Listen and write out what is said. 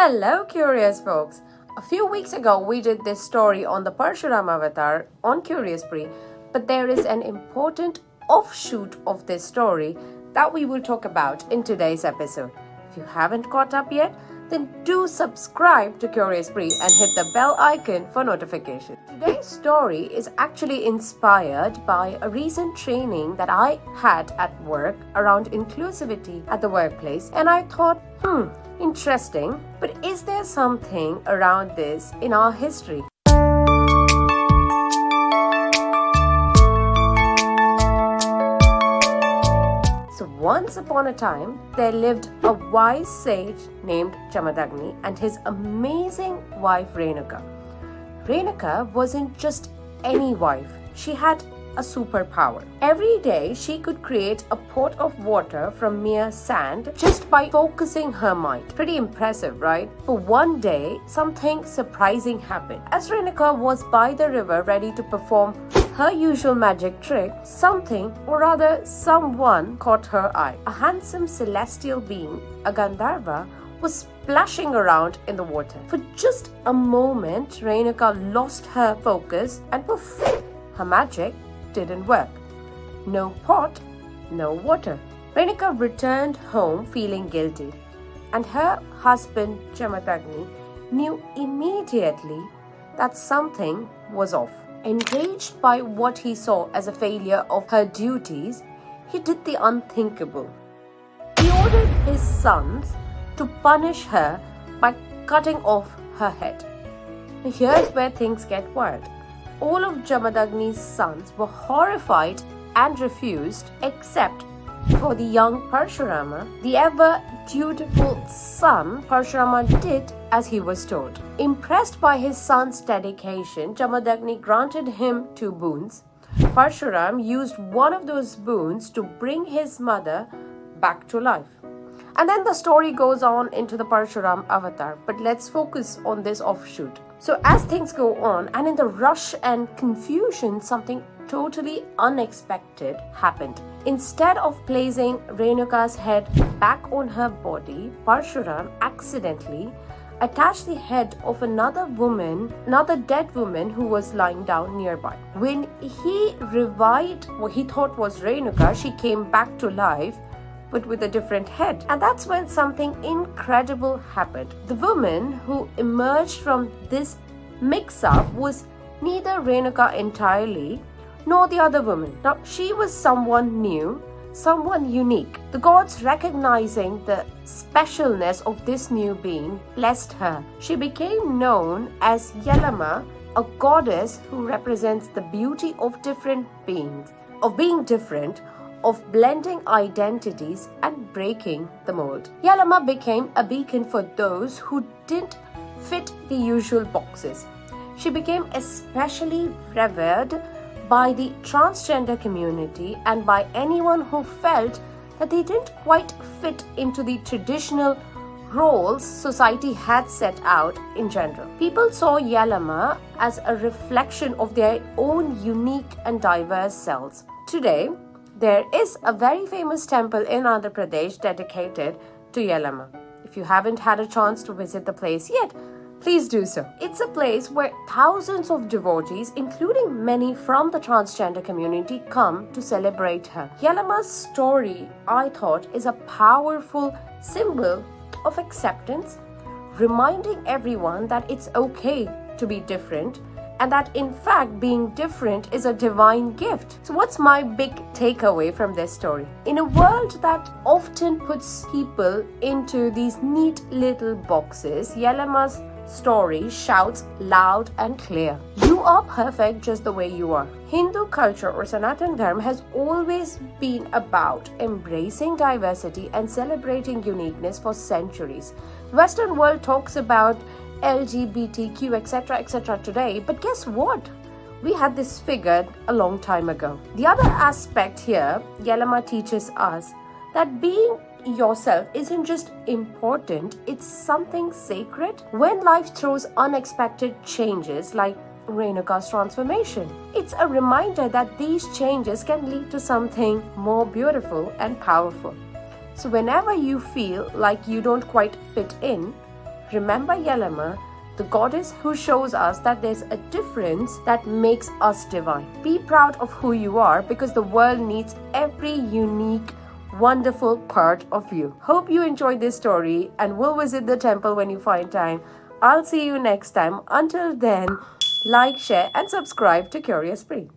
Hello, curious folks. A few weeks ago, we did this story on the Parshuram avatar on Curious Spree, but there is an important offshoot of this story that we will talk about in today's episode. If you haven't caught up yet, then do subscribe to Curious Spree and hit the bell icon for notifications. Today's story is actually inspired by a recent training that I had at work around inclusivity at the workplace, and I thought, interesting, but is there something around this in our history? So once upon a time, there lived a wise sage named Jamadagni and his amazing wife Renuka. Renuka wasn't just any wife, she had a superpower. Every day she could create a pot of water from mere sand just by focusing her mind. Pretty impressive, right? But one day, something surprising happened. As Renuka was by the river ready to perform her usual magic trick, something, or rather someone, caught her eye. A handsome celestial being, a Gandharva, was splashing around in the water. For just a moment, Renuka lost her focus and poof, her magic didn't work. No pot, no water. Renuka returned home feeling guilty, and her husband Jamadagni knew immediately that something was off. Enraged by what he saw as a failure of her duties, he did the unthinkable. He ordered his sons to punish her by cutting off her head. Now here's where things get wild. All of Jamadagni's sons were horrified and refused, except for the young Parshurama. The ever dutiful son, Parshurama did as he was told. Impressed by his son's dedication, Jamadagni granted him 2 boons. Parshuram used one of those boons to bring his mother back to life. And then the story goes on into the Parshuram avatar, but let's focus on this offshoot. So as things go on, and in the rush and confusion, something totally unexpected happened. Instead of placing Renuka's head back on her body, Parshuram accidentally attached the head of another dead woman who was lying down nearby. When he revived what he thought was Renuka, she came back to life, but with a different head. And that's when something incredible happened. The woman who emerged from this mix-up was neither Renuka entirely, nor the other woman. Now, she was someone new, someone unique. The gods, recognizing the specialness of this new being, blessed her. She became known as Yellama, a goddess who represents the beauty of different beings, of being different, of blending identities and breaking the mold. Yellama became a beacon for those who didn't fit the usual boxes. She became especially revered by the transgender community and by anyone who felt that they didn't quite fit into the traditional roles society had set out in general. People saw Yellama as a reflection of their own unique and diverse selves. Today, there is a very famous temple in Andhra Pradesh dedicated to Yellama. If you haven't had a chance to visit the place yet, please do so. It's a place where thousands of devotees, including many from the transgender community, come to celebrate her. Yellama's story, I thought, is a powerful symbol of acceptance, reminding everyone that it's okay to be different, and that in fact being different is a divine gift. So what's my big takeaway from this story? In a world that often puts people into these neat little boxes, Yellama's story shouts loud and clear. You are perfect just the way you are. Hindu culture or Sanatan Dharma has always been about embracing diversity and celebrating uniqueness for centuries. The Western world talks about LGBTQ, etc. today, but guess what? We had this figured a long time ago. The other aspect here, Yellama teaches us that being yourself isn't just important, it's something sacred. When life throws unexpected changes like Renuka's transformation, it's a reminder that these changes can lead to something more beautiful and powerful. So whenever you feel like you don't quite fit in, Remember Yellama, the goddess who shows us that there's a difference that makes us divine. Be proud of who you are because the world needs every unique, wonderful part of you. Hope you enjoyed this story and will visit the temple when you find time. I'll see you next time. Until then, like, share, and subscribe to Curious Spree.